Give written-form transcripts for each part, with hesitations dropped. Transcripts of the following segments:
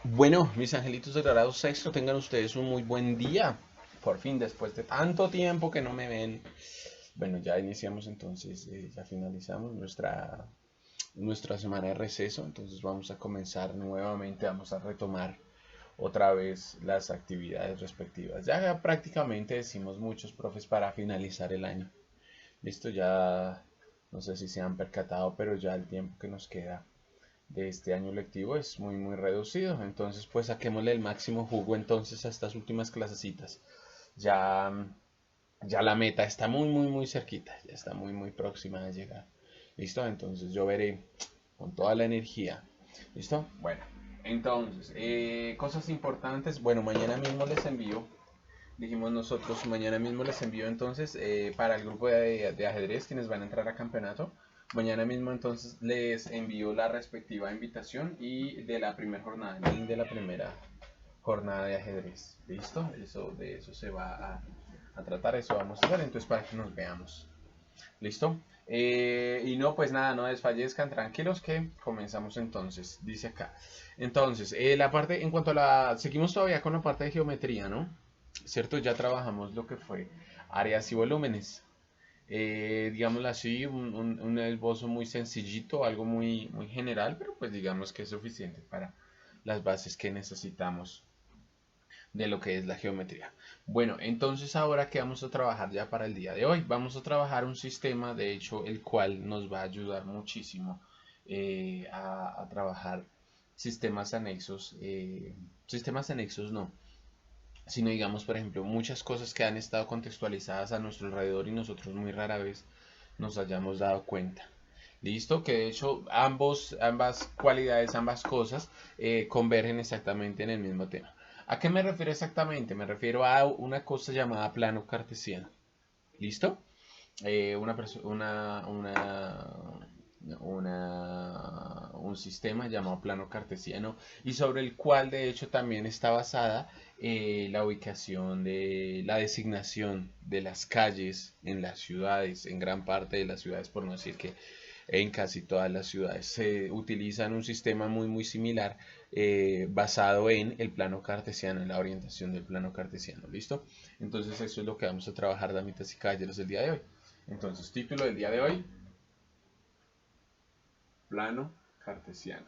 Bueno, mis angelitos de grado sexto, tengan ustedes un muy buen día. Por fin, después de tanto tiempo que no me ven. Bueno, ya iniciamos entonces, ya finalizamos nuestra semana de receso. Entonces vamos a comenzar nuevamente, vamos a retomar otra vez las actividades respectivas. Ya prácticamente decimos muchos profes para finalizar el año. Listo, ya no sé si se han percatado, pero ya el tiempo que nos queda de este año lectivo es muy reducido. Entonces, pues saquémosle el máximo jugo entonces a estas últimas clasecitas. Ya, ya la meta está muy cerquita, ya está muy próxima de llegar. ¿Listo? Entonces yo veré con toda la energía. ¿Listo? Bueno, entonces, cosas importantes. Bueno, mañana mismo les envío, dijimos nosotros, mañana mismo les envío entonces para el grupo de ajedrez quienes van a entrar a campeonato. Mañana mismo entonces les envío la respectiva invitación y de la primera jornada, el link de la primera jornada de ajedrez. ¿Listo? De eso se va a tratar, eso vamos a hacer, entonces para que nos veamos. ¿Listo? Y no, pues nada, no desfallezcan, tranquilos que comenzamos entonces, dice acá. Entonces, la parte, en cuanto a la, seguimos todavía con la parte de geometría, ¿no? ¿Cierto? Ya trabajamos lo que fue áreas y volúmenes. Digámoslo así, un esbozo muy sencillito, algo muy general, pero pues digamos que es suficiente para las bases que necesitamos de lo que es la geometría. Bueno, entonces ahora que vamos a trabajar ya para el día de hoy, vamos a trabajar un sistema, de hecho, el cual nos va a ayudar muchísimo a trabajar sistemas anexos no, sino digamos, por ejemplo, muchas cosas que han estado contextualizadas a nuestro alrededor y nosotros muy rara vez nos hayamos dado cuenta. Listo, que de hecho ambas cualidades, ambas cosas convergen exactamente en el mismo tema. ¿A qué me refiero exactamente? Me refiero a una cosa llamada plano cartesiano. ¿Listo? Un sistema llamado plano cartesiano y sobre el cual de hecho también está basada la ubicación de la designación de las calles en las ciudades, en gran parte de las ciudades, por no decir que en casi todas las ciudades. Se utiliza un sistema muy similar basado en el plano cartesiano, en la orientación del plano cartesiano. ¿Listo? Entonces eso es lo que vamos a trabajar, damitas y caballeros, el día de hoy. Entonces, título del día de hoy, plano cartesiano.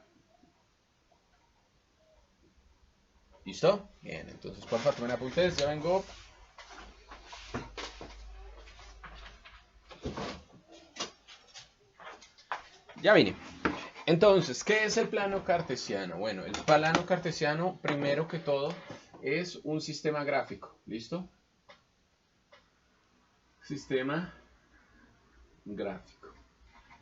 ¿Listo? Bien, entonces por favor tomen apuntes, ya vengo. Ya vine. Entonces, ¿qué es el plano cartesiano? Bueno, el plano cartesiano, primero que todo, es un sistema gráfico. ¿Listo? Sistema gráfico.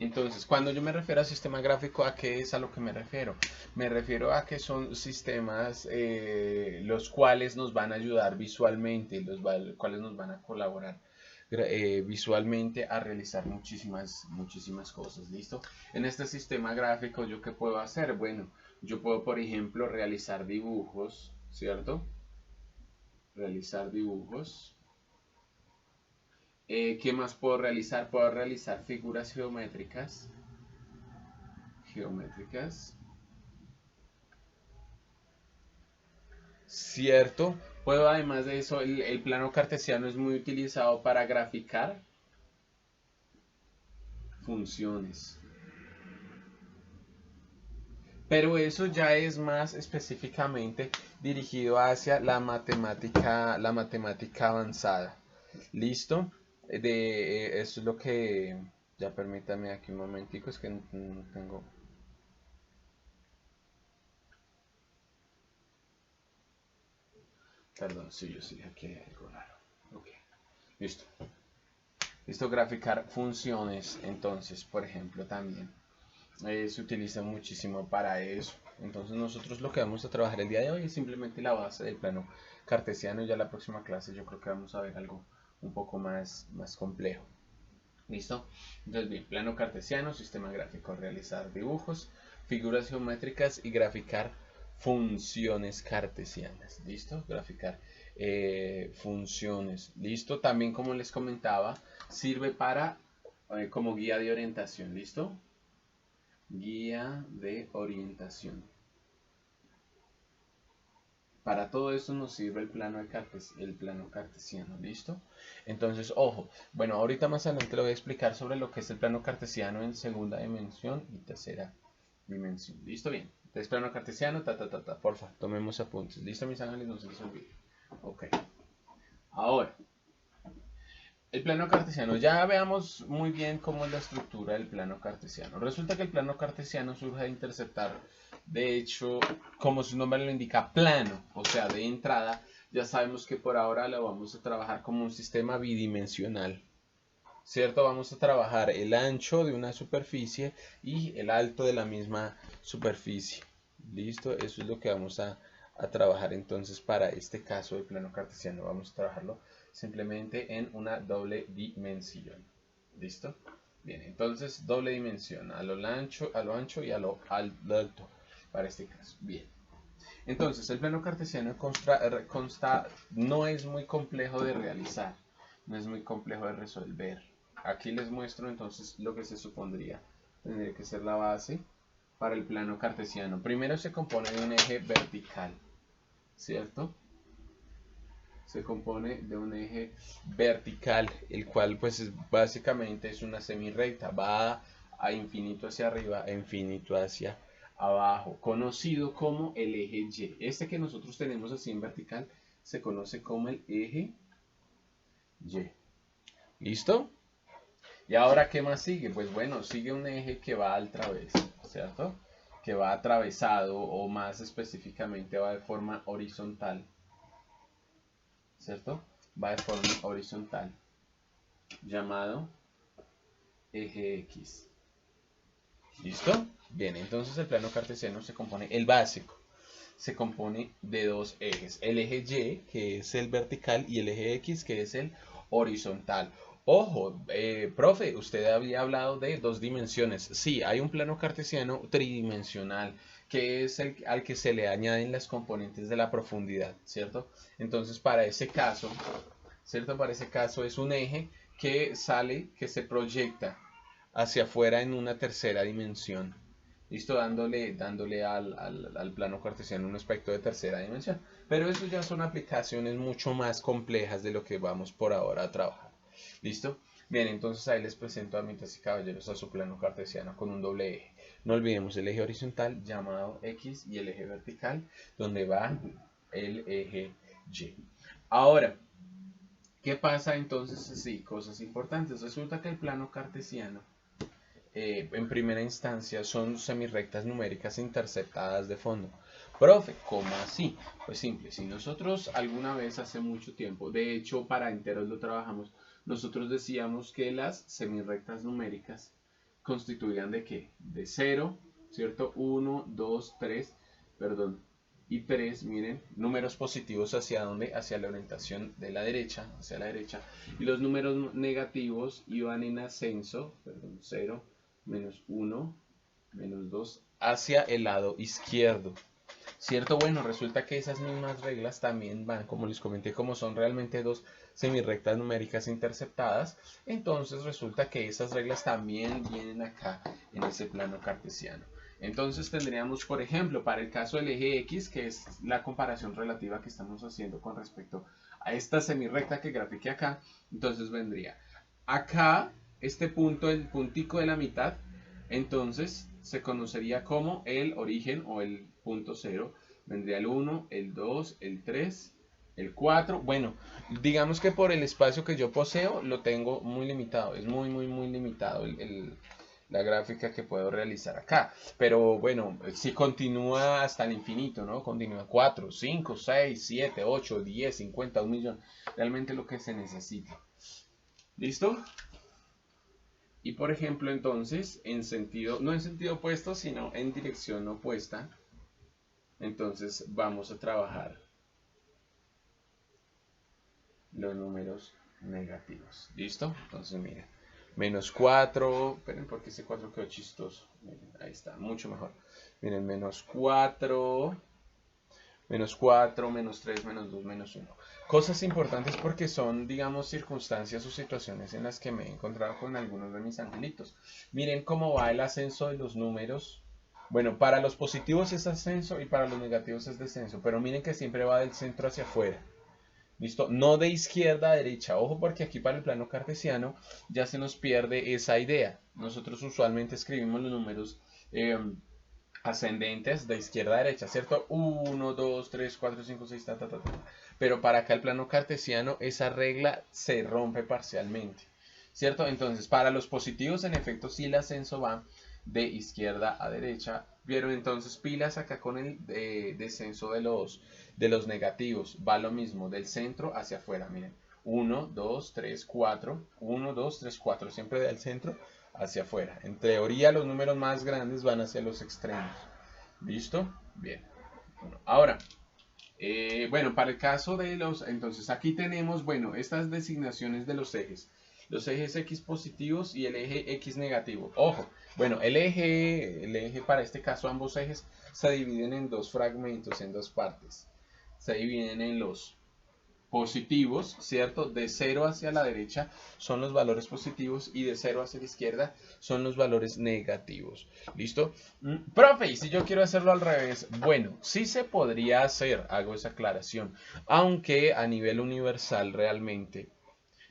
Entonces, cuando yo me refiero a sistema gráfico, ¿a qué es a lo que me refiero? Me refiero a que son sistemas los cuales nos van a ayudar visualmente, cuales nos van a colaborar visualmente a realizar muchísimas cosas, ¿listo? En este sistema gráfico, ¿yo qué puedo hacer? Bueno, yo puedo, por ejemplo, realizar dibujos, ¿cierto? Realizar dibujos. ¿Qué más puedo realizar? Puedo realizar figuras geométricas, cierto. Puedo además de eso, el plano cartesiano es muy utilizado para graficar funciones. Pero eso ya es más específicamente dirigido hacia la matemática avanzada. ¿Listo? Eso es lo que... Ya permítame aquí un momentico, es que no tengo... Perdón, sí, yo sí, aquí hay algo raro. Ok, listo. Listo, graficar funciones, entonces, por ejemplo, también se utiliza muchísimo para eso. Entonces nosotros lo que vamos a trabajar el día de hoy es simplemente la base del plano cartesiano y ya la próxima clase yo creo que vamos a ver algo un poco más complejo. ¿Listo? Entonces bien, plano cartesiano, sistema gráfico, realizar dibujos, figuras geométricas y graficar funciones cartesianas. ¿Listo? Graficar funciones. ¿Listo? También como les comentaba, sirve para como guía de orientación. ¿Listo? Guía de orientación. Para todo esto nos sirve el plano cartesiano, ¿listo? Entonces, ojo, bueno, ahorita más adelante le voy a explicar sobre lo que es el plano cartesiano en segunda dimensión y tercera dimensión. ¿Listo? Bien. Entonces, plano cartesiano, porfa, tomemos apuntes. ¿Listo, mis ángeles? No se les olvide. Ok. Ahora, el plano cartesiano. Ya veamos muy bien cómo es la estructura del plano cartesiano. Resulta que el plano cartesiano surge de interceptar, de hecho, como su nombre lo indica, plano. O sea, de entrada, ya sabemos que por ahora lo vamos a trabajar como un sistema bidimensional. ¿Cierto? Vamos a trabajar el ancho de una superficie y el alto de la misma superficie. ¿Listo? Eso es lo que vamos a trabajar entonces para este caso del plano cartesiano. Vamos a trabajarlo simplemente en una doble dimensión. ¿Listo? Bien, entonces doble dimensión a lo ancho y a lo alto para este caso. Bien. Entonces el plano cartesiano no es muy complejo de realizar, no es muy complejo de resolver. Aquí les muestro entonces lo que se supondría tendría que ser la base para el plano cartesiano. Primero se compone de un eje vertical, ¿cierto? Se compone de un eje vertical, el cual pues básicamente es una semirrecta, va a infinito hacia arriba, a infinito hacia abajo, conocido como el eje Y. Este que nosotros tenemos así en vertical se conoce como el eje Y. ¿Listo? Y ahora, ¿qué más sigue? Pues bueno, sigue un eje que va al través, ¿cierto? Que va atravesado o más específicamente va de forma horizontal, ¿cierto? Va de forma horizontal, llamado eje X. ¿Listo? Bien, entonces el plano cartesiano se compone, el básico, se compone de dos ejes. El eje Y, que es el vertical, y el eje X, que es el horizontal. Ojo, profe, usted había hablado de dos dimensiones. Sí, hay un plano cartesiano tridimensional, que es el al que se le añaden las componentes de la profundidad, ¿cierto? Entonces, para ese caso, ¿cierto? Para ese caso es un eje que sale, que se proyecta hacia afuera en una tercera dimensión. ¿Listo? Dándole al plano cartesiano un aspecto de tercera dimensión. Pero eso ya son aplicaciones mucho más complejas de lo que vamos por ahora a trabajar. ¿Listo? Bien, entonces ahí les presento, amitas y caballeros, a su plano cartesiano con un doble eje. No olvidemos el eje horizontal llamado X y el eje vertical donde va el eje Y. Ahora, ¿qué pasa entonces? Sí, cosas importantes. Resulta que el plano cartesiano en primera instancia son semirrectas numéricas interceptadas de fondo. Profe, ¿cómo así? Pues simple, si nosotros alguna vez hace mucho tiempo, de hecho para enteros lo trabajamos, nosotros decíamos que las semirrectas numéricas constituían ¿de qué? De 0, ¿cierto? 1, 2, 3, perdón, y 3, miren, números positivos hacia dónde, hacia la orientación de la derecha, hacia la derecha, y los números negativos iban en ascenso, perdón, 0, menos 1, menos 2, hacia el lado izquierdo. ¿Cierto? Bueno, resulta que esas mismas reglas también van, como les comenté, como son realmente dos semirrectas numéricas interceptadas, entonces resulta que esas reglas también vienen acá en ese plano cartesiano. Entonces tendríamos, por ejemplo, para el caso del eje X, que es la comparación relativa que estamos haciendo con respecto a esta semirrecta que grafiqué acá, entonces vendría acá este punto, el puntico de la mitad, entonces se conocería como el origen o el punto cero. Vendría el 1, el 2, el 3, el 4. Bueno, digamos que por el espacio que yo poseo lo tengo muy limitado. Es muy limitado la gráfica que puedo realizar acá. Pero bueno, si continúa hasta el infinito, ¿no? Continúa 4, 5, 6, 7, 8, 10, 50, 1 millón. Realmente lo que se necesita. ¿Listo? Y por ejemplo, entonces, en sentido, no en sentido opuesto, sino en dirección opuesta, entonces vamos a trabajar los números negativos. ¿Listo? Entonces, miren, menos 4, esperen porque ese 4 quedó chistoso. Miren, ahí está, mucho mejor. Miren, menos 4, menos 4, menos 3, menos 2, menos 1. Cosas importantes porque son, digamos, circunstancias o situaciones en las que me he encontrado con algunos de mis angelitos. Miren cómo va el ascenso de los números Bueno, para los positivos es ascenso y para los negativos es descenso, pero miren que siempre va del centro hacia afuera. ¿Listo? No de izquierda a derecha. Ojo porque aquí para el plano cartesiano ya se nos pierde esa idea. Nosotros usualmente escribimos los números ascendentes de izquierda a derecha, ¿cierto? 1, 2, 3, 4, 5, 6, ta, ta, ta, ta. Pero para acá el plano cartesiano esa regla se rompe parcialmente, ¿cierto? Entonces para los positivos en efecto sí el ascenso va de izquierda a derecha, pero entonces pilas acá con el descenso de los negativos, va lo mismo, del centro hacia afuera, miren, 1, 2, 3, 4, 1, 2, 3, 4, siempre del centro hacia afuera. En teoría los números más grandes van hacia los extremos. ¿Listo? Bien. Bueno, ahora, bueno, para el caso de los, entonces aquí tenemos, bueno, estas designaciones de los ejes. Los ejes X positivos y el eje X negativo. Ojo, bueno, el eje para este caso, ambos ejes se dividen en dos fragmentos, en dos partes. Se dividen en los positivos, ¿cierto? De 0 hacia la derecha son los valores positivos y de 0 hacia la izquierda son los valores negativos. ¿Listo? Profe, ¿y si yo quiero hacerlo al revés? Bueno, sí se podría hacer, hago esa aclaración, aunque a nivel universal realmente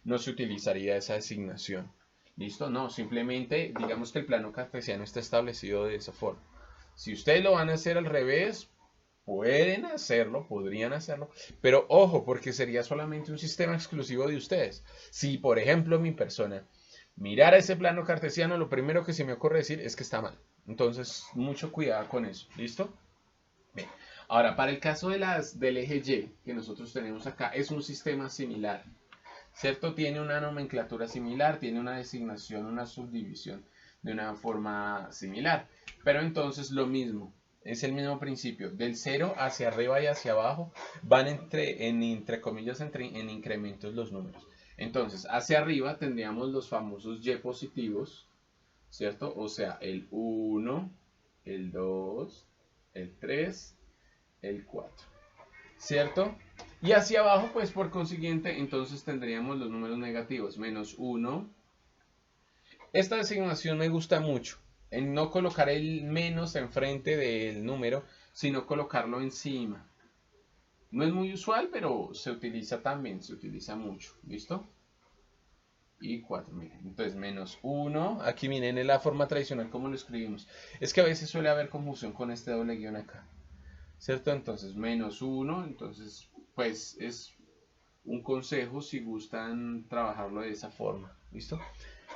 no se utilizaría esa designación. ¿Listo? No, simplemente digamos que el plano cartesiano está establecido de esa forma. Si ustedes lo van a hacer al revés, pueden hacerlo, podrían hacerlo, pero ojo, porque sería solamente un sistema exclusivo de ustedes. Si, por ejemplo, mi persona mirara ese plano cartesiano, lo primero que se me ocurre decir es que está mal. Entonces, mucho cuidado con eso. ¿Listo? Bien. Ahora, para el caso del eje Y que nosotros tenemos acá, es un sistema similar. ¿Cierto? Tiene una nomenclatura similar, tiene una designación, una subdivisión de una forma similar. Pero entonces lo mismo, es el mismo principio. Del 0 hacia arriba y hacia abajo van entre comillas, en incrementos los números. Entonces, hacia arriba tendríamos los famosos Y positivos, ¿cierto? O sea, el 1, el 2, el 3, el 4, ¿cierto? Y hacia abajo, pues por consiguiente, entonces tendríamos los números negativos. Menos 1. Esta designación me gusta mucho. En no colocar el menos enfrente del número, sino colocarlo encima. No es muy usual, pero se utiliza también, se utiliza mucho. ¿Listo? Y 4, miren. Entonces, menos 1. Aquí miren, en la forma tradicional, como lo escribimos. Es que a veces suele haber confusión con este doble guión acá. ¿Cierto? Entonces, menos 1. Entonces, pues es un consejo si gustan trabajarlo de esa forma. ¿Listo?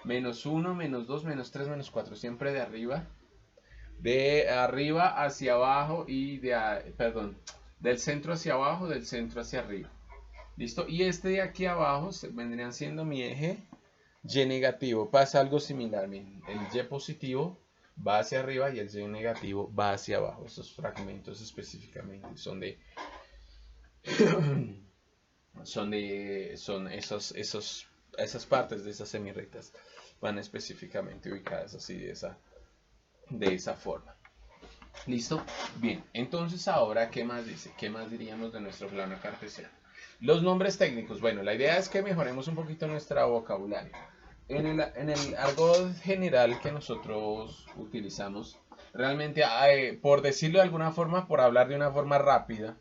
Menos 1, menos 2, menos 3, menos 4. Siempre de arriba. De arriba hacia abajo y perdón, del centro hacia abajo, del centro hacia arriba. ¿Listo? Y este de aquí abajo vendrían siendo mi eje Y negativo. Pasa algo similar. Miren, el Y positivo va hacia arriba y el Y negativo va hacia abajo. Estos fragmentos específicamente son esas partes de esas semirrectas van específicamente ubicadas así de esa forma. ¿Listo? Bien, entonces ahora, ¿qué más dice? ¿Qué más diríamos de nuestro plano cartesiano? Los nombres técnicos. Bueno, la idea es que mejoremos un poquito nuestro vocabulario. En el argot general que nosotros utilizamos, realmente, por decirlo de alguna forma, por hablar de una forma rápida,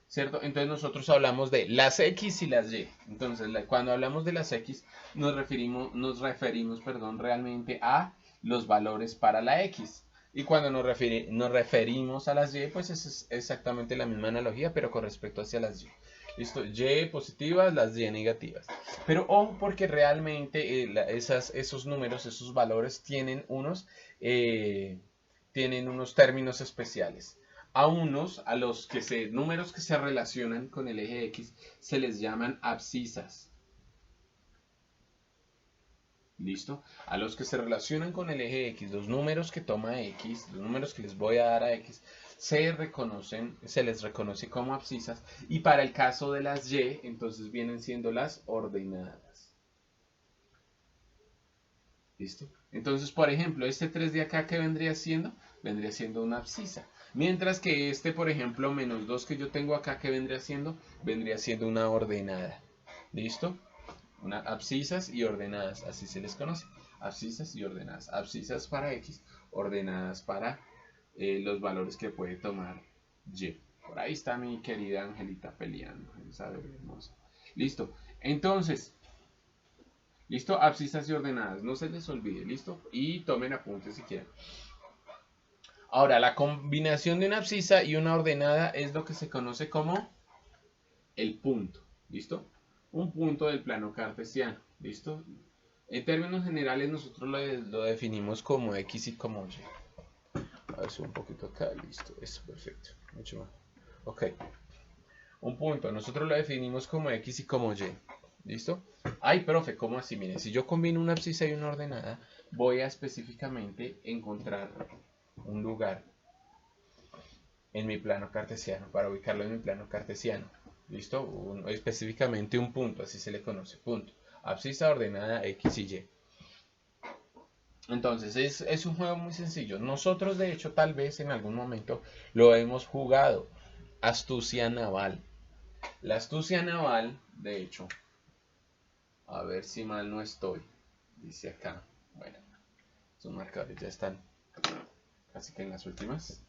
¿cierto? Entonces nosotros hablamos de las X y las Y. Entonces, cuando hablamos de las X, nos referimos, perdón, realmente a los valores para la X. Y cuando nos referimos a las Y, pues es exactamente la misma analogía, pero con respecto hacia las Y. ¿Listo? Y positivas, las Y negativas. Pero ojo porque realmente esos números, esos valores tienen unos términos especiales. A los números que se relacionan con el eje X, se les llaman abscisas. ¿Listo? A los que se relacionan con el eje X, los números que toma X, los números que les voy a dar a X, se les reconoce como abscisas. Y para el caso de las Y, entonces vienen siendo las ordenadas. ¿Listo? Entonces, por ejemplo, este 3 de acá, ¿qué vendría siendo? Vendría siendo una abscisa. Mientras que este, por ejemplo, menos 2 que yo tengo acá, ¿qué vendría siendo? Vendría siendo una ordenada. ¿Listo? Abscisas y ordenadas, así se les conoce. Abscisas y ordenadas. Abscisas para X, ordenadas para los valores que puede tomar y. Por ahí está mi querida Angelita peleando. Esa bebé hermosa. Listo. Entonces, listo, abscisas y ordenadas. No se les olvide, listo. Y tomen apuntes si quieren. Ahora, la combinación de una abscisa y una ordenada es lo que se conoce como el punto. ¿Listo? Un punto del plano cartesiano. ¿Listo? En términos generales, nosotros lo definimos como X y como Y. A ver, un poquito acá. Listo. Eso, perfecto. Mucho más. Ok. Un punto. Nosotros lo definimos como X y como Y. ¿Listo? Ay, profe, ¿cómo así? Miren, si yo combino una abscisa y una ordenada, voy a específicamente encontrar un lugar en mi plano cartesiano, para ubicarlo en mi plano cartesiano. ¿Listo? Específicamente un punto, así se le conoce, punto. Abscisa ordenada X y Y. Entonces, es un juego muy sencillo. Nosotros, de hecho, tal vez en algún momento lo hemos jugado. Astucia naval. La astucia naval, de hecho, a ver si mal no estoy, dice acá. Bueno, sus marcadores ya están casi que en las últimas.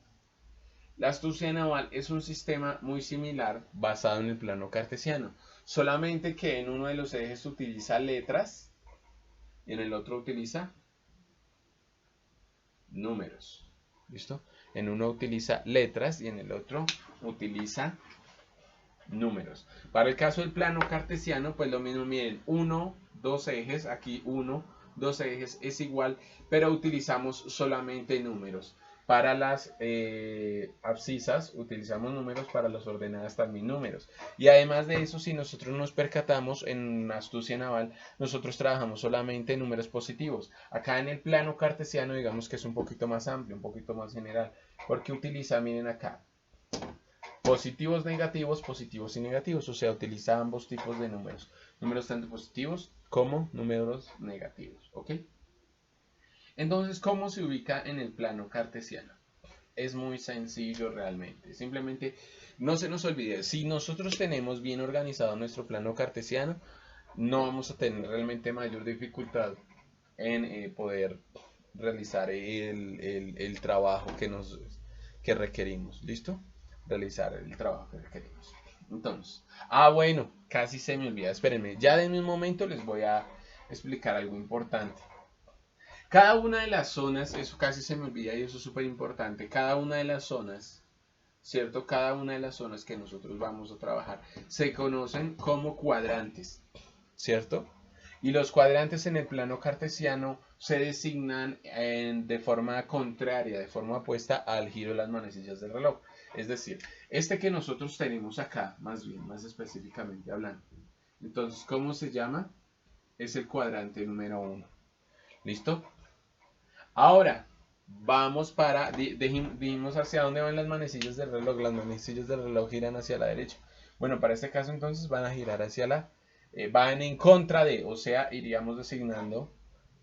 La astucia naval es un sistema muy similar basado en el plano cartesiano, solamente que en uno de los ejes utiliza letras y en el otro utiliza números. ¿Listo? En uno utiliza letras y en el otro utiliza números. Para el caso del plano cartesiano, pues lo mismo, miren, 1, 2 ejes, aquí 1, 2 ejes es igual, pero utilizamos solamente números. Para las abscisas utilizamos números, para las ordenadas también números. Y además de eso, si nosotros nos percatamos en astucia naval, nosotros trabajamos solamente números positivos. Acá en el plano cartesiano, digamos que es un poquito más amplio, un poquito más general, porque utiliza, miren acá, positivos, positivos y negativos, o sea, utiliza ambos tipos de números. Números tanto positivos como números negativos, ¿ok? Entonces, ¿cómo se ubica en el plano cartesiano? Es muy sencillo realmente. Simplemente no se nos olvide, si nosotros tenemos bien organizado nuestro plano cartesiano, no vamos a tener realmente mayor dificultad en poder realizar el trabajo que requerimos. ¿Listo? Realizar el trabajo que requerimos. Entonces, bueno, casi se me olvida. Espérenme, ya de un momento les voy a explicar algo importante. Cada una de las zonas, eso casi se me olvida y eso es súper importante, cada una de las zonas, ¿cierto? Cada una de las zonas que nosotros vamos a trabajar se conocen como cuadrantes, ¿cierto? Y los cuadrantes en el plano cartesiano se designan de forma contraria, de forma opuesta al giro de las manecillas del reloj. Es decir, este que nosotros tenemos acá, más bien, más específicamente hablando. Entonces, ¿cómo se llama? Es el cuadrante número 1. ¿Listo? Ahora, vamos para, dijimos hacia dónde van las manecillas del reloj. Las manecillas del reloj giran hacia la derecha. Bueno, para este caso entonces van a girar hacia van en contra de, o sea, iríamos designando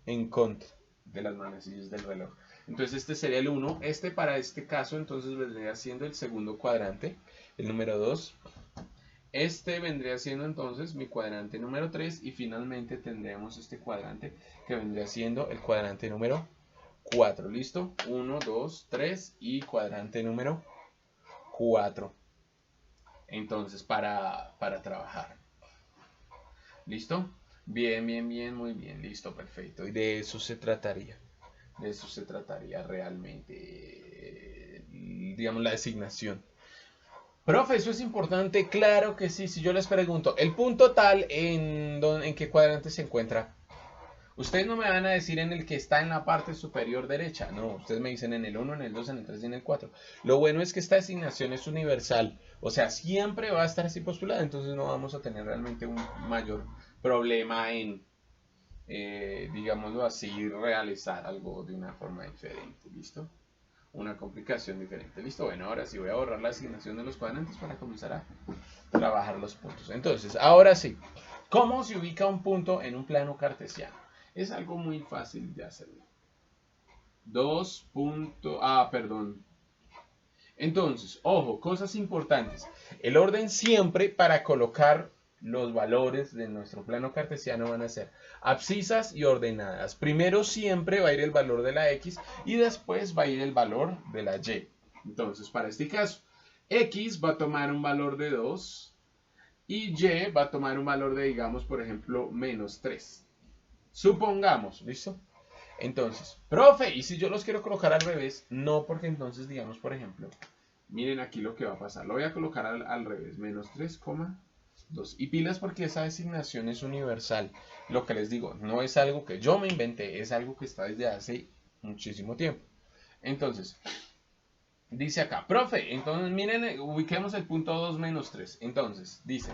en contra de las manecillas del reloj. Entonces este sería el 1. Para este caso entonces vendría siendo el segundo cuadrante, el número 2. Este vendría siendo entonces mi cuadrante número 3 y finalmente tendremos este cuadrante que vendría siendo el cuadrante número 4. ¿Listo? 1, 2, 3 y cuadrante número 4. Entonces, para trabajar. ¿Listo? Bien, bien, bien, muy bien. Listo, perfecto. Y de eso se trataría. De eso se trataría realmente, digamos, la designación. Profe, ¿eso es importante? Claro que sí. Si yo les pregunto, ¿el punto tal en qué cuadrante se encuentra? Ustedes no me van a decir en el que está en la parte superior derecha. No, ustedes me dicen en el 1, en el 2, en el 3 y en el 4. Lo bueno es que esta designación es universal. O sea, siempre va a estar así postulada. Entonces no vamos a tener realmente un mayor problema en, digámoslo así, realizar algo de una forma diferente. ¿Listo? Una complicación diferente. ¿Listo? Bueno, ahora sí voy a borrar la asignación de los cuadrantes para comenzar a trabajar los puntos. Entonces, ahora sí. ¿Cómo se ubica un punto en un plano cartesiano? Es algo muy fácil de hacerlo. Perdón. Entonces, ojo, cosas importantes. El orden siempre para colocar los valores de nuestro plano cartesiano van a ser abscisas y ordenadas. Primero siempre va a ir el valor de la x y después va a ir el valor de la y. Entonces, para este caso, x va a tomar un valor de 2 y y va a tomar un valor de, digamos, por ejemplo, menos 3. Supongamos, ¿listo? Entonces, profe, ¿y si yo los quiero colocar al revés? No, porque entonces, digamos, por ejemplo, miren aquí lo que va a pasar. Lo voy a colocar al revés, menos 3,2. Y pilas porque esa designación es universal. Lo que les digo, no es algo que yo me inventé, es algo que está desde hace muchísimo tiempo. Entonces, dice acá, profe, entonces miren, ubiquemos el punto 2 menos 3. Entonces, dice,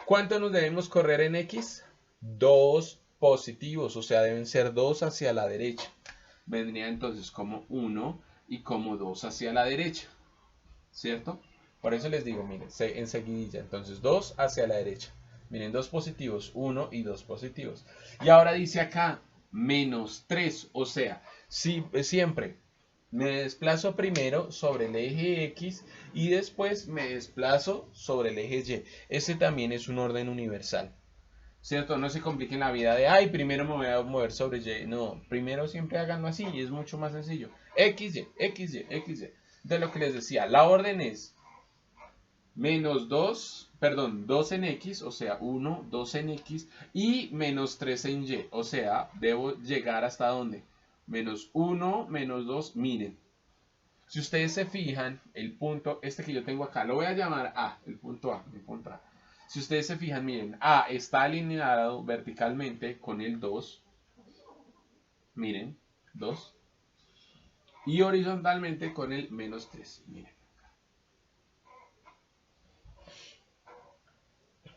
¿cuánto nos debemos correr en X? 2 positivos, o sea, deben ser 2 hacia la derecha. Vendría entonces como 1 y como 2 hacia la derecha, ¿cierto? Por eso les digo, miren, enseguidilla, entonces 2 hacia la derecha. Miren, 2 positivos, 1 y 2 positivos. Y ahora dice acá, menos 3, o sea, si, siempre me desplazo primero sobre el eje X y después me desplazo sobre el eje Y. Ese también es un orden universal, ¿cierto? No se compliquen la vida de, ay, primero me voy a mover sobre Y. No, primero siempre háganlo así y es mucho más sencillo. XY, XY, XY. De lo que les decía, la orden es menos 2, perdón, 2 en X, o sea, 1, 2 en X y menos 3 en Y. O sea, debo llegar hasta ¿dónde? Menos 1, menos 2, miren. Si ustedes se fijan, el punto, este que yo tengo acá, lo voy a llamar A, el punto A, el punto A. Si ustedes se fijan, miren, A está alineado verticalmente con el 2, miren, 2, y horizontalmente con el menos 3, miren.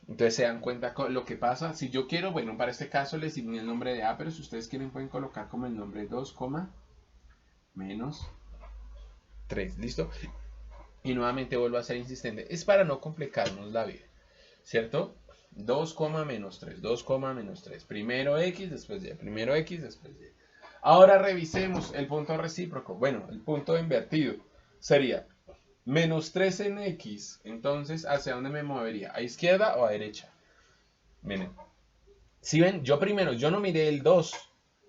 Entonces se dan cuenta con lo que pasa. Si yo quiero, bueno, para este caso les asigné el nombre de A, pero si ustedes quieren pueden colocar como el nombre 2, menos 3, ¿listo? Y nuevamente vuelvo a ser insistente. Es para no complicarnos la vida, ¿cierto? 2, menos 3, 2, menos 3. Primero X, después Y. Primero X, después Y. Ahora revisemos el punto recíproco. Bueno, el punto invertido sería menos 3 en X. Entonces, ¿hacia dónde me movería? ¿A izquierda o a derecha? Miren. Si ven, yo no miré el 2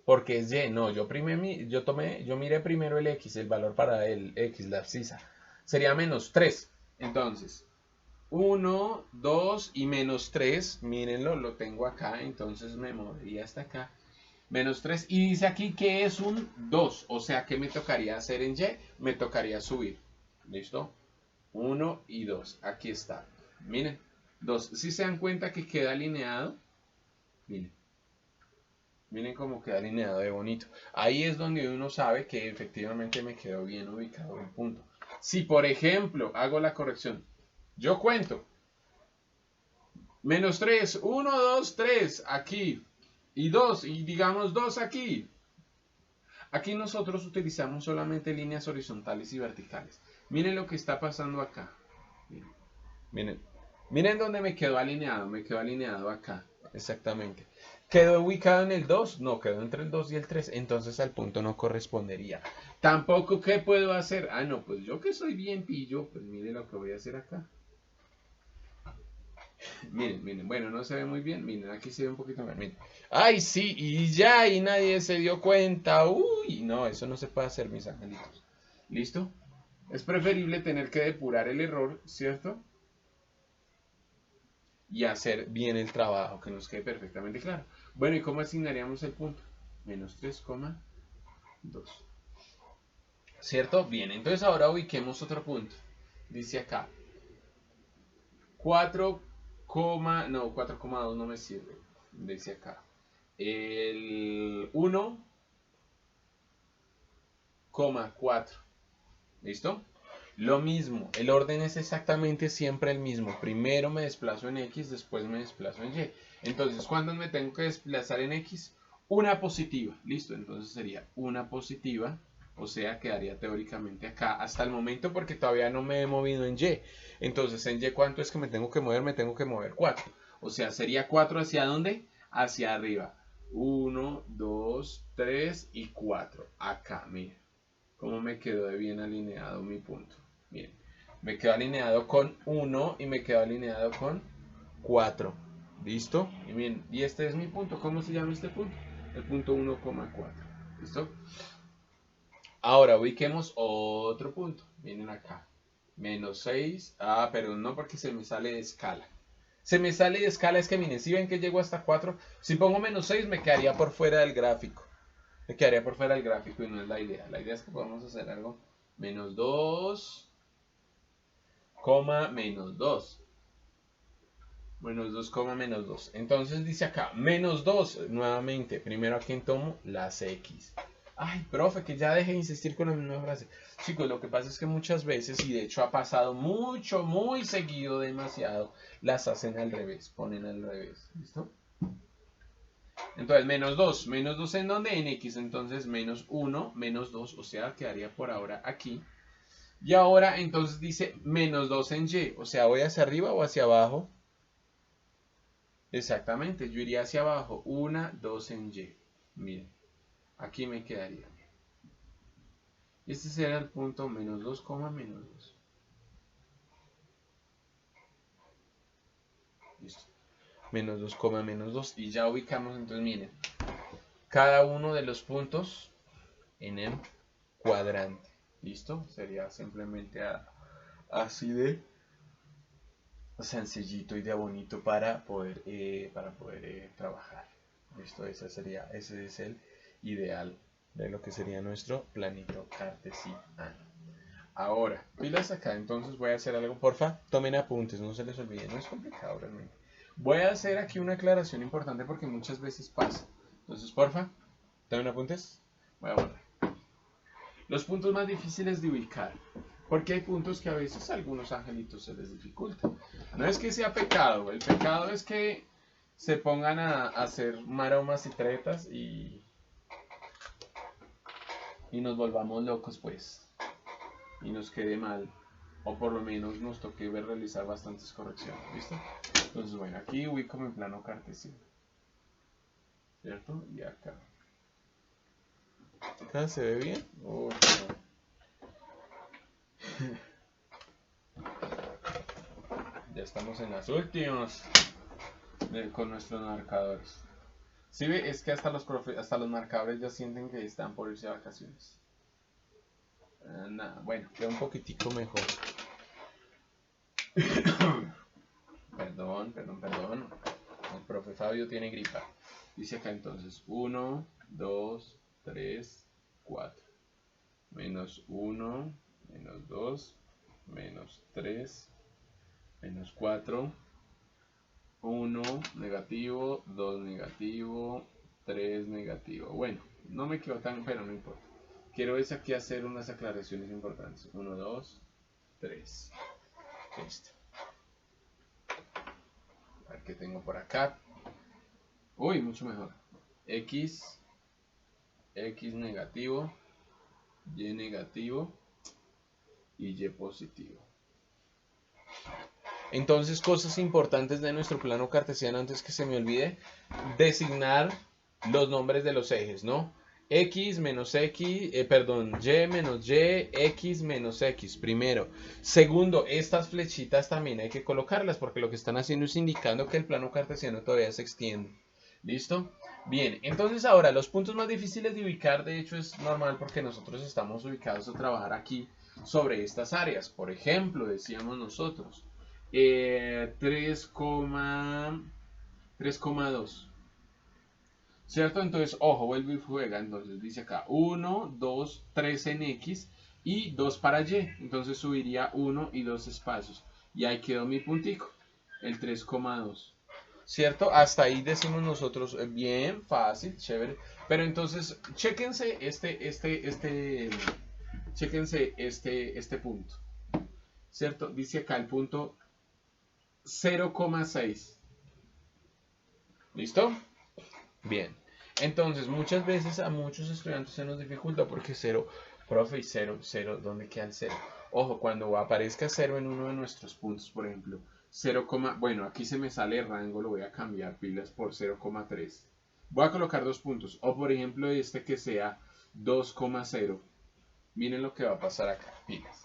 porque es Y. No, yo miré primero el X, el valor para el X, la abscisa. Sería menos 3. Entonces, 1, 2 y menos 3, mírenlo, lo tengo acá, entonces me movería hasta acá. Menos 3 y dice aquí que es un 2, o sea que me tocaría hacer en Y, me tocaría subir. ¿Listo? 1 y 2, aquí está. Miren, 2, si se dan cuenta que queda alineado, miren. Miren cómo queda alineado de bonito. Ahí es donde uno sabe que efectivamente me quedó bien ubicado el punto. Si por ejemplo hago la corrección, yo cuento. Menos 3, 1, 2, 3 aquí. Y 2, y digamos 2 aquí. Aquí nosotros utilizamos solamente líneas horizontales y verticales. Miren lo que está pasando acá. Miren, miren dónde me quedó alineado. Me quedó alineado acá. Exactamente. ¿Quedó ubicado en el 2? No, quedó entre el 2 y el 3. Entonces al punto no correspondería. Tampoco, ¿qué puedo hacer? Ah, no, pues yo que soy bien pillo, pues miren lo que voy a hacer acá. Miren, miren, bueno, no se ve muy bien. Miren, aquí se ve un poquito más. Miren. Ay, sí, y ya, y nadie se dio cuenta. Uy, no, eso no se puede hacer, mis angelitos. ¿Listo? Es preferible tener que depurar el error, ¿cierto? Y hacer bien el trabajo, que nos quede perfectamente claro. Bueno, ¿y cómo asignaríamos el punto? Menos 3,2. ¿Cierto? Bien, entonces ahora ubiquemos otro punto. Dice acá. 4, no, 4,2 no me sirve. Dice acá. El 1,4. ¿Listo? Lo mismo, el orden es exactamente siempre el mismo. Primero me desplazo en X, después me desplazo en Y. Entonces, ¿cuándo me tengo que desplazar en X? Una positiva. ¿Listo? Entonces sería una positiva. O sea, quedaría teóricamente acá hasta el momento porque todavía no me he movido en Y. Entonces, en Y, ¿cuánto es que me tengo que mover? Me tengo que mover 4. O sea, sería 4 ¿hacia dónde? Hacia arriba. 1, 2, 3 y 4. Acá, miren. Cómo me quedó de bien alineado mi punto. Miren, me quedo alineado con 1 y me quedo alineado con 4. ¿Listo? Y bien, y este es mi punto. ¿Cómo se llama este punto? El punto 1,4. ¿Listo? Ahora ubiquemos otro punto. Vienen acá. Menos 6. Ah, pero no porque se me sale de escala. Se me sale de escala, es que miren, si ven que llego hasta 4, si pongo menos 6 me quedaría por fuera del gráfico. Me quedaría por fuera del gráfico y no es la idea. La idea es que podamos hacer algo. Menos 2, menos 2. Menos 2, menos 2. Entonces dice acá, menos 2, nuevamente. Primero a quien tomo, las X. Ay, profe, que ya deje de insistir con la misma frase. Chicos, lo que pasa es que muchas veces, y de hecho ha pasado mucho, muy seguido, demasiado, las hacen al revés, ponen al revés. ¿Listo? Entonces, menos 2 en donde, en X, entonces menos 1, menos 2, o sea, quedaría por ahora aquí. Y ahora, entonces dice menos 2 en Y, o sea, ¿voy hacia arriba o hacia abajo? Exactamente, yo iría hacia abajo, 1, 2 en Y. Miren, aquí me quedaría. Este será el punto menos 2, menos 2. Listo. Menos 2, menos 2. Y ya ubicamos, entonces miren, cada uno de los puntos en el cuadrante. ¿Listo? Sería simplemente así de sencillito y de bonito para poder trabajar. ¿Listo? Ese es el ideal de lo que sería nuestro planito cartesiano. Ahora, pilas acá, entonces voy a hacer algo, porfa, tomen apuntes, no se les olvide, no es complicado realmente. Voy a hacer aquí una aclaración importante porque muchas veces pasa. Entonces, porfa, tomen apuntes, voy a borrar. Los puntos más difíciles de ubicar, porque hay puntos que a veces a algunos angelitos se les dificulta. No es que sea pecado, el pecado es que se pongan a hacer maromas y tretas y nos volvamos locos pues. Y nos quede mal, o por lo menos nos toque realizar bastantes correcciones, ¿listo? Entonces, bueno, aquí ubico mi plano cartesiano, ¿cierto? Y acá. ¿Acá se ve bien? Oh, no. Ya estamos en las últimas con nuestros marcadores. ¿Sí ve? Es que hasta los marcadores ya sienten que están por irse a vacaciones. Nada, bueno, queda un poquitico mejor. Perdón. El profe Fabio tiene gripa. Dice acá entonces 1, 2, 3, 4. Menos 1, menos 2, menos 3, menos 4. 1 negativo, 2 negativo, 3 negativo. Bueno, no me quedo tan, pero no importa. Quiero es aquí hacer unas aclaraciones importantes. 1, 2, 3. Listo. A ver qué tengo por acá. Uy, mucho mejor. X negativo, Y negativo y Y positivo. Entonces, cosas importantes de nuestro plano cartesiano, antes que se me olvide, designar los nombres de los ejes, ¿no? X menos X, Y menos Y, X menos X, primero. Segundo, estas flechitas también hay que colocarlas porque lo que están haciendo es indicando que el plano cartesiano todavía se extiende. ¿Listo? Bien, entonces ahora los puntos más difíciles de ubicar, de hecho es normal porque nosotros estamos ubicados a trabajar aquí sobre estas áreas. Por ejemplo, decíamos nosotros, 3,2. ¿Cierto? Entonces, ojo, vuelve y juega. Entonces dice acá 1, 2, 3 en X y 2 para Y. Entonces subiría 1 y 2 espacios. Y ahí quedó mi puntico, el 3,2. ¿Cierto? Hasta ahí decimos nosotros, bien, fácil, chévere. Pero entonces, chéquense este punto. ¿Cierto? Dice acá el punto 0,6. ¿Listo? Bien. Entonces, muchas veces a muchos estudiantes se nos dificulta porque 0, profe, y 0, ¿dónde queda el 0? Ojo, cuando aparezca 0 en uno de nuestros puntos, por ejemplo, 0, bueno, aquí se me sale el rango, lo voy a cambiar pilas por 0,3. Voy a colocar 2 puntos. O por ejemplo, este que sea 2,0. Miren lo que va a pasar acá, pilas.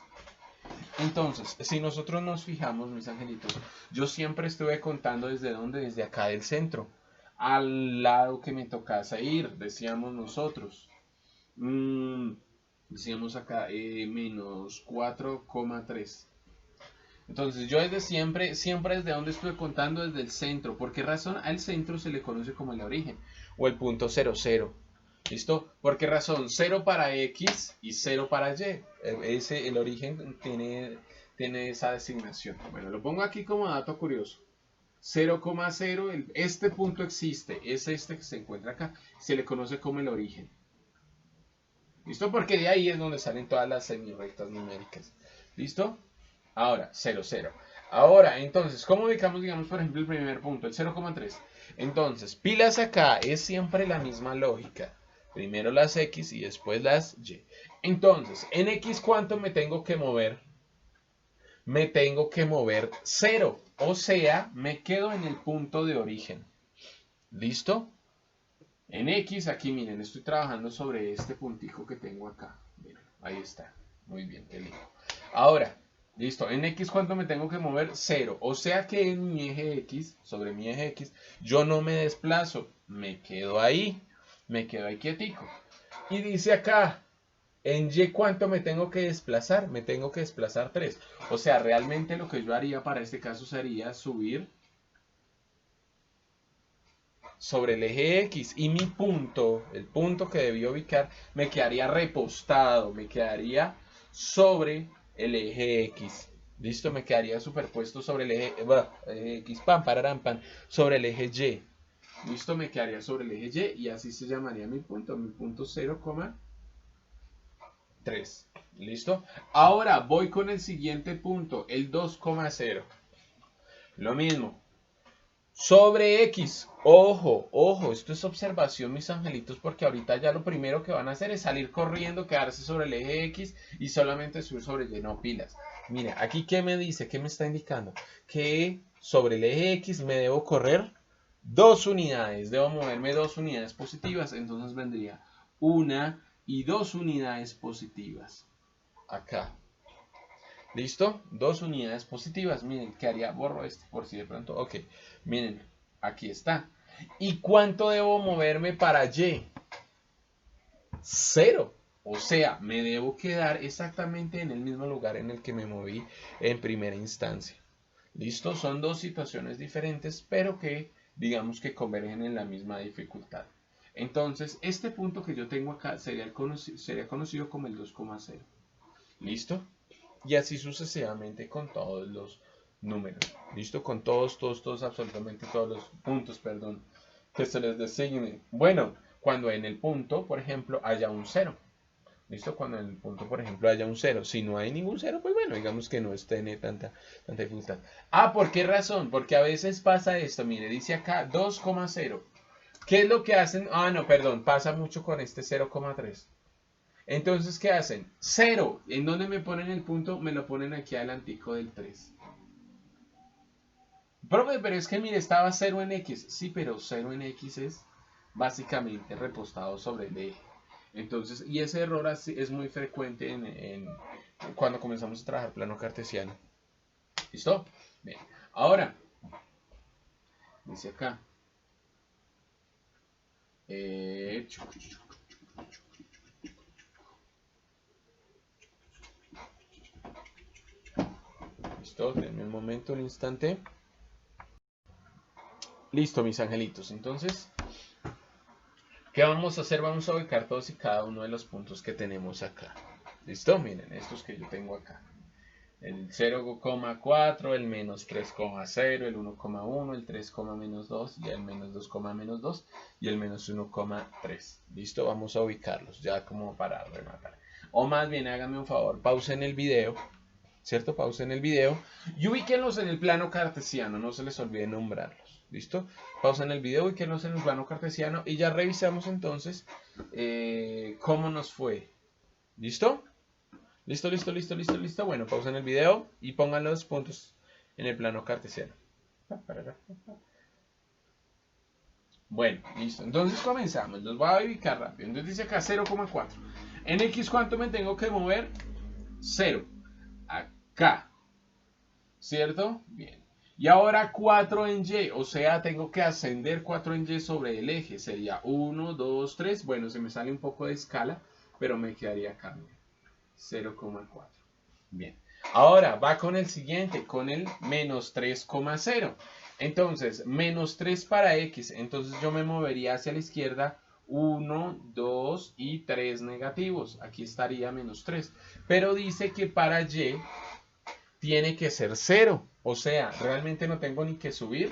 Entonces, si nosotros nos fijamos, mis angelitos, yo siempre estuve contando desde dónde, desde acá del centro, al lado que me tocase ir, decíamos nosotros. Decíamos acá menos 4,3. Entonces, yo desde siempre desde donde estuve contando, desde el centro. ¿Por qué razón? Al centro se le conoce como el origen o el punto 00. ¿Listo? ¿Por qué razón? 0 para X y 0 para Y. El origen tiene esa designación. Bueno, lo pongo aquí como dato curioso. 0,0, este punto existe, es este que se encuentra acá. Se le conoce como el origen. ¿Listo? Porque de ahí es donde salen todas las semirrectas numéricas. ¿Listo? Ahora, 0, 0. Ahora, entonces, ¿cómo ubicamos, digamos, por ejemplo, el primer punto, el 0,3? Entonces, pilas acá es siempre la misma lógica. Primero las X y después las Y. Entonces, en X, ¿cuánto me tengo que mover? Me tengo que mover 0. O sea, me quedo en el punto de origen. ¿Listo? En X, aquí miren, estoy trabajando sobre este puntico que tengo acá. Miren, ahí está. Muy bien, qué lindo. Ahora, listo. En X, ¿cuánto me tengo que mover? 0. O sea que en mi eje X, sobre mi eje X, yo no me desplazo. Me quedo ahí. Me quedo ahí quietico. Y dice acá, en Y, ¿cuánto me tengo que desplazar? Me tengo que desplazar 3. O sea, realmente lo que yo haría para este caso sería subir sobre el eje X y mi punto, el punto que debí ubicar, me quedaría repostado, me quedaría sobre el eje X. Listo, me quedaría superpuesto sobre el eje, X, pam, pararán, pam, sobre el eje Y. Listo, me quedaría sobre el eje Y y así se llamaría mi punto 0,3. ¿Listo? Ahora voy con el siguiente punto, el 2,0. Lo mismo, sobre X, ojo, ojo, esto es observación, mis angelitos, porque ahorita ya lo primero que van a hacer es salir corriendo, quedarse sobre el eje X y solamente subir sobre Y, no pilas. Mira, aquí ¿qué me dice? ¿Qué me está indicando? Que sobre el eje X me debo correr 2 unidades, debo moverme 2 unidades positivas, entonces vendría 1 y 2 unidades positivas. Acá. ¿Listo? 2 unidades positivas. Miren, ¿qué haría? Borro este por si de pronto. Ok, miren, aquí está. ¿Y cuánto debo moverme para Y? 0. O sea, me debo quedar exactamente en el mismo lugar en el que me moví en primera instancia. ¿Listo? Son dos situaciones diferentes, pero que digamos que convergen en la misma dificultad. Entonces, este punto que yo tengo acá sería conocido como el 2,0. ¿Listo? Y así sucesivamente con todos los números. ¿Listo? Con todos, absolutamente todos los puntos, perdón, que se les designe. Bueno, cuando en el punto, por ejemplo, haya un 0. ¿Listo? Cuando en el punto, por ejemplo, haya un 0. Si no hay ningún 0, pues bueno, digamos que no tiene tanta dificultad. Ah, ¿por qué razón? Porque a veces pasa esto. Mire, dice acá 2,0. ¿Qué es lo que hacen? Ah, no, perdón, pasa mucho con este 0,3. Entonces, ¿qué hacen? 0. ¿En dónde me ponen el punto? Me lo ponen aquí adelantico del 3. Profe, pero es que mire, estaba 0 en X. Sí, pero 0 en X es básicamente repostado sobre el eje. Entonces, y ese error es muy frecuente cuando comenzamos a trabajar plano cartesiano. ¿Listo? Bien. Ahora, dice acá. Listo, denme un momento, un instante. Listo, mis angelitos. Entonces, ¿qué vamos a hacer? Vamos a ubicar todos y cada uno de los puntos que tenemos acá. ¿Listo? Miren, estos que yo tengo acá. El 0,4, el menos 3,0, el 1,1, el 3, menos 2 y el menos 2, menos 2 y el menos 1,3. ¿Listo? Vamos a ubicarlos ya como para rematar. O más bien, háganme un favor, pausen el video, ¿cierto? Pausen el video y ubíquenlos en el plano cartesiano, no se les olvide nombrarlos. ¿Listo? Pausen el video, ubíquenlos en el plano cartesiano y ya revisamos entonces cómo nos fue. ¿Listo? Listo. Bueno, pausen el video y pongan los puntos en el plano cartesiano. Bueno, listo. Entonces comenzamos. Los voy a ubicar rápido. Entonces dice acá 0,4. En X, ¿cuánto me tengo que mover? 0. K, ¿cierto? Bien. Y ahora 4 en Y, o sea, tengo que ascender 4 en Y sobre el eje. Sería 1, 2, 3. Bueno, se me sale un poco de escala, pero me quedaría acá, 0,4. Bien. Ahora va con el siguiente, con el menos 3,0. Entonces, menos 3 para X. Entonces yo me movería hacia la izquierda 1, 2 y 3 negativos. Aquí estaría menos 3. Pero dice que para Y tiene que ser 0. O sea, realmente no tengo ni que subir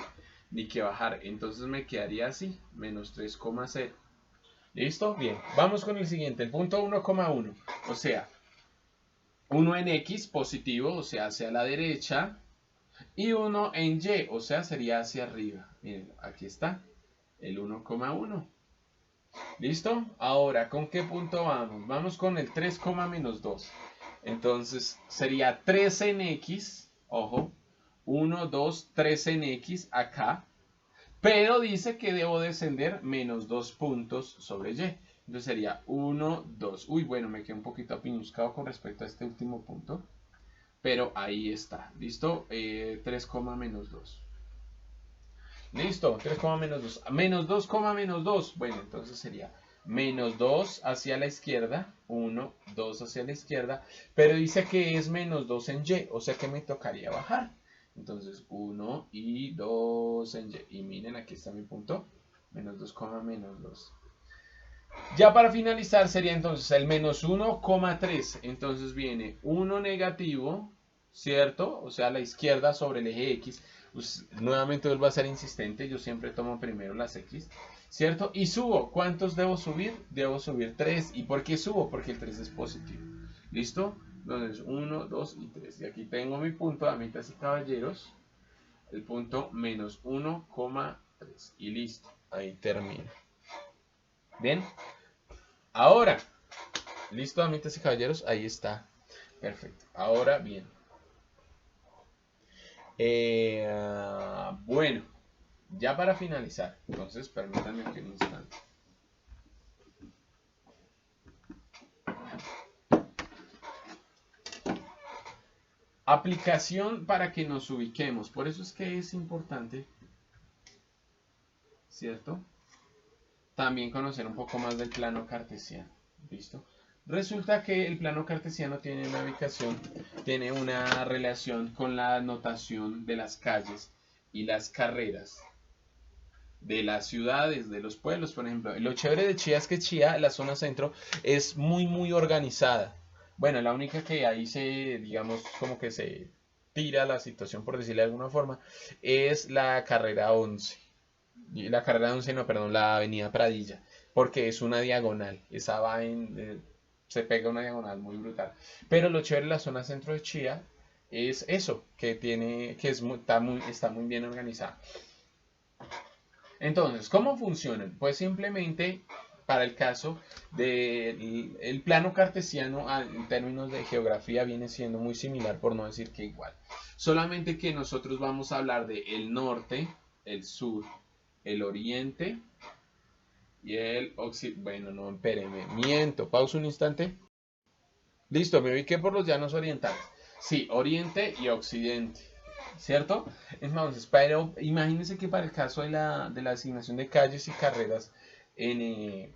ni que bajar. Entonces me quedaría así, menos 3,0. ¿Listo? Bien. Vamos con el siguiente, el punto 1,1. O sea, 1 en X positivo, o sea, hacia la derecha. Y 1 en Y, o sea, sería hacia arriba. Miren, aquí está, el 1,1. ¿Listo? Ahora, ¿con qué punto vamos? Vamos con el 3, menos 2. Entonces, sería 3 en X, ojo, 1, 2, 3 en X acá. Pero dice que debo descender menos 2 puntos sobre Y. Entonces sería 1, 2. Uy, bueno, me quedé un poquito apiñuscado con respecto a este último punto. Pero ahí está. ¿Listo? 3, menos 2. Listo, 3, menos 2. Menos 2, menos 2. Bueno, entonces sería menos 2 hacia la izquierda. 1, 2 hacia la izquierda. Pero dice que es menos 2 en Y. O sea que me tocaría bajar. Entonces 1 y 2 en Y. Y miren, aquí está mi punto. Menos 2, menos 2. Ya para finalizar sería entonces el menos 1,3. Entonces viene 1 negativo, ¿cierto? O sea, a la izquierda sobre el eje X. Pues, nuevamente vuelvo a ser insistente. Yo siempre tomo primero las X, ¿cierto? Y subo. ¿Cuántos debo subir? Debo subir 3. ¿Y por qué subo? Porque el 3 es positivo. ¿Listo? Entonces 1, 2 y 3. Y aquí tengo mi punto, damitas y caballeros. El punto menos 1,3. Y listo. Ahí termina. Bien. Ahora, listo, damitas y caballeros, ahí está. Perfecto. Ahora bien. Bueno, ya para finalizar, entonces permítanme aquí un instante. Aplicación para que nos ubiquemos. Por eso es que es importante, ¿cierto? También conocer un poco más del plano cartesiano. ¿Listo? Resulta que el plano cartesiano tiene una ubicación, tiene una relación con la notación de las calles y las carreras de las ciudades, de los pueblos, por ejemplo. Lo chévere de Chía es que Chía, la zona centro, es muy organizada. Bueno, la única que ahí se, digamos, como que se tira la situación, por decirle de alguna forma, es la carrera 11. Y la carrera 11, no, perdón, la avenida Pradilla, porque es una diagonal. Esa va se pega una diagonal muy brutal. Pero lo chévere de la zona centro de Chía es eso, que tiene, que es está muy bien organizada. Entonces, ¿cómo funcionan? Pues simplemente para el caso del plano cartesiano en términos de geografía viene siendo muy similar, por no decir que igual. Solamente que nosotros vamos a hablar de el norte, el sur, el oriente y el occidente. Bueno, no, espérenme, miento, pausa un instante. Listo, me ubiqué por los llanos orientales. Sí, oriente y occidente. ¿Cierto? Entonces, pero imagínense que para el caso de la asignación de calles y carreras en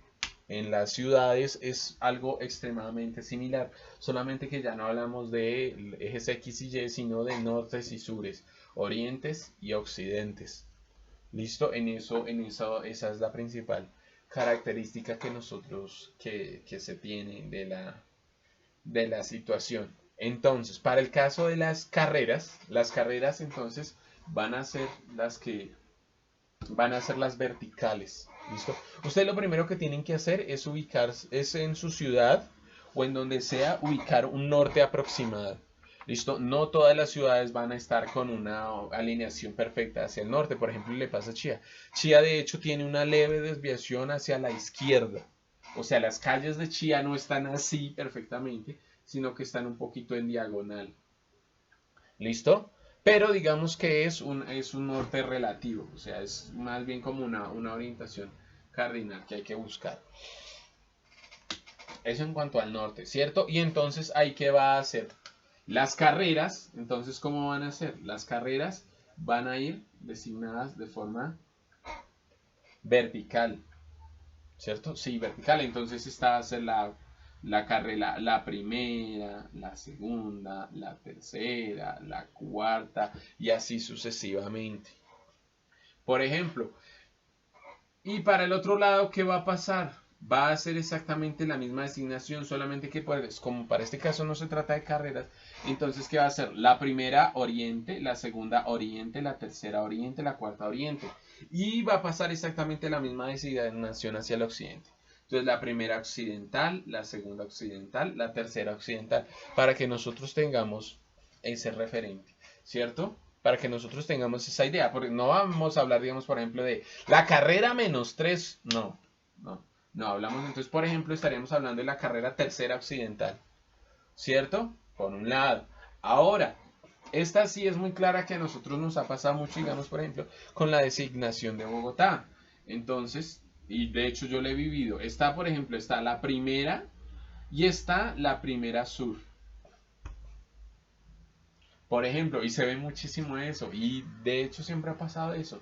las ciudades es algo extremadamente similar, solamente que ya no hablamos de ejes X y Y, sino de nortes y sures, orientes y occidentes. ¿Listo? Esa es la principal característica que nosotros, que se tiene de la situación. Entonces, para el caso de las carreras entonces van a ser las verticales. ¿Listo? Ustedes lo primero que tienen que hacer es es en su ciudad o en donde sea ubicar un norte aproximado. ¿Listo? No todas las ciudades van a estar con una alineación perfecta hacia el norte. Por ejemplo, le pasa a Chía. Chía de hecho tiene una leve desviación hacia la izquierda. O sea, las calles de Chía no están así perfectamente, sino que están un poquito en diagonal. ¿Listo? Pero digamos que es un norte relativo, o sea, es más bien como una orientación cardinal que hay que buscar. Eso en cuanto al norte, ¿cierto? Y entonces, ¿ahí qué va a hacer? Las carreras, entonces, ¿cómo van a ser? Las carreras van a ir designadas de forma vertical, ¿cierto? Sí, vertical. Entonces esta va a ser la carrera, la primera, la segunda, la tercera, la cuarta y así sucesivamente. Por ejemplo, y para el otro lado, ¿qué va a pasar? Va a ser exactamente la misma designación, solamente que pues, como para este caso no se trata de carreras, entonces ¿qué va a ser? La primera oriente, la segunda oriente, la tercera oriente, la cuarta oriente. Y va a pasar exactamente la misma designación hacia el occidente. Entonces la primera occidental, la segunda occidental, la tercera occidental, para que nosotros tengamos ese referente, ¿cierto? Para que nosotros tengamos esa idea, porque no vamos a hablar, digamos, por ejemplo, de la carrera -3, no, no hablamos, entonces, por ejemplo, estaríamos hablando de la carrera tercera occidental, ¿cierto? Por un lado. Ahora, esta sí es muy clara que a nosotros nos ha pasado mucho, digamos, por ejemplo, con la designación de Bogotá. Entonces, y de hecho yo lo he vivido, está, por ejemplo, está la primera y está la primera sur. Por ejemplo, y se ve muchísimo eso, y de hecho siempre ha pasado eso.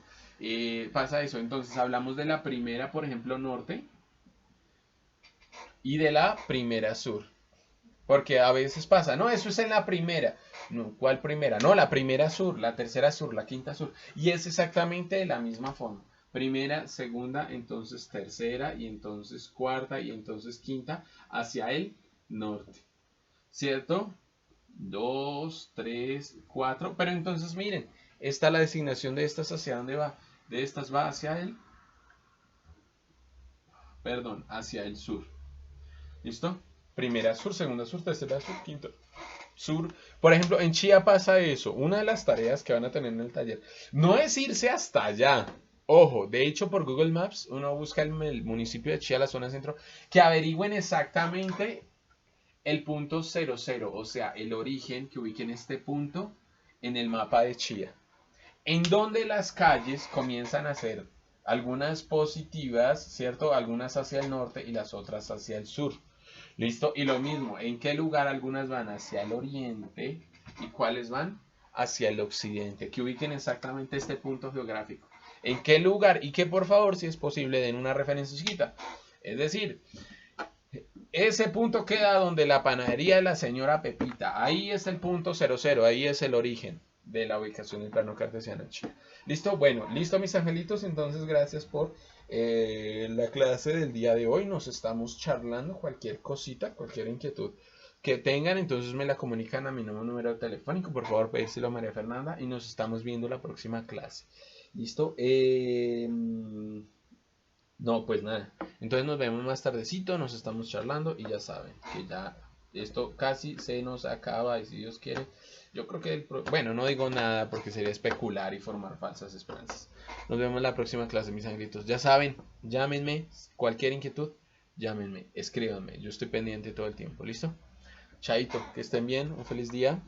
Pasa eso, entonces hablamos de la primera, por ejemplo, norte, y de la primera sur. Porque a veces pasa, no, eso es en la primera. No, ¿cuál primera? No, la primera sur, la tercera sur, la quinta sur. Y es exactamente de la misma forma. Primera, segunda, entonces tercera, y entonces cuarta, y entonces quinta, hacia el norte. ¿Cierto? 2, 3, 4. Pero entonces miren, esta la designación de estas hacia dónde va. De estas va hacia el, perdón, hacia el sur. ¿Listo? Primera sur, segunda sur, tercera sur, quinta sur. Por ejemplo, en Chía pasa eso. Una de las tareas que van a tener en el taller no es irse hasta allá. Ojo, de hecho por Google Maps uno busca el municipio de Chía, la zona centro, que averigüen exactamente el punto 00, o sea, el origen, que ubiquen este punto en el mapa de Chía, en donde las calles comienzan a ser algunas positivas, ¿cierto? Algunas hacia el norte y las otras hacia el sur. ¿Listo? Y lo mismo, ¿en qué lugar algunas van hacia el oriente y cuáles van hacia el occidente? Que ubiquen exactamente este punto geográfico. ¿En qué lugar? Y que por favor, si es posible, den una referencia chiquita. Es decir, ese punto queda donde la panadería de la señora Pepita. Ahí es el punto 00, ahí es el origen de la ubicación del plano cartesiano en Chile. ¿Listo? Bueno, listo mis angelitos, entonces gracias por la clase del día de hoy. Nos estamos charlando, cualquier cosita, cualquier inquietud que tengan, entonces me la comunican a mi nuevo número telefónico, por favor pedírselo a María Fernanda y nos estamos viendo la próxima clase. ¿Listo? No, pues nada. Entonces nos vemos más tardecito, nos estamos charlando y ya saben que ya esto casi se nos acaba y si Dios quiere, yo creo que, bueno, no digo nada porque sería especular y formar falsas esperanzas. Nos vemos en la próxima clase, mis angelitos. Ya saben, llámenme, cualquier inquietud, llámenme, escríbanme, yo estoy pendiente todo el tiempo, ¿listo? Chaito, que estén bien, un feliz día.